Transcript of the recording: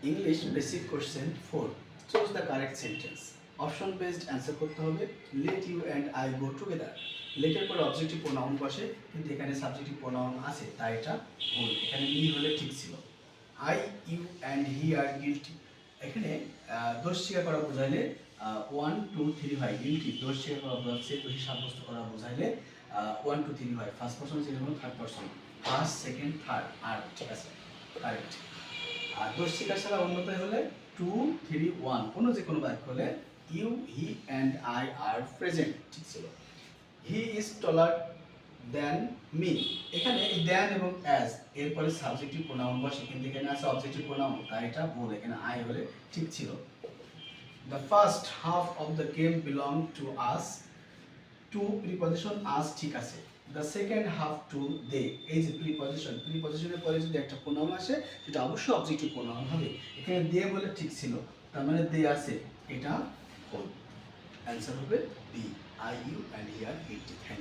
English basic question 4, choose the correct sentence. Option based answer করতে হবে। Let you and I go together, লেটের পরে objective pronoun বসে, কিন্তু এখানে সাবজেক্টিভ প্রোনাউন আছে, তাই এটা ভুল। এখানে মি হলে ঠিক ছিল। I, you and he are guilty, এখানে দোষ স্বীকার করা বোঝাইলে 1 2 3 হয়। গিলটি দোষ স্বীকার করা বোঝাচ্ছে, দোষী সাব্যস্ত করা বোঝাইলে 1 2 3 হয়। First person, second person, third person, first second third, আর ঠিক আছে, কারেক্ট। আর দোষ স্বীকার ছাড়া অন্যথায় হলে 2 3 1, কোনো যে কোনো বাক্য হলে you, he and I are present, ঠিক ছিল। He is taller than me, এখানে দেন এবং অ্যাজ এরপরে সাবজেক্টিভ প্রোনাউন বসে, কিন্তু এখানে আছে অবজেক্টিভ প্রোনাউন, তাই এটা ভুল। এখানে আই হলে ঠিক ছিল। The first half of the game belong to us, to preposition us ঠিক আছে। The second half to they, এই যে প্রিপজিশন, প্রিপজিশনের পরে যদি একটা প্রোনাউন আসে সেটা অবশ্যই অবজেক্টিভ প্রোনাউন হবে। এখানে দে বলে ঠিক ছিল, তার মানে দে আছে, এটা ভুল। অ্যান্সার হবে B, I, you and he are guilty. Thank you.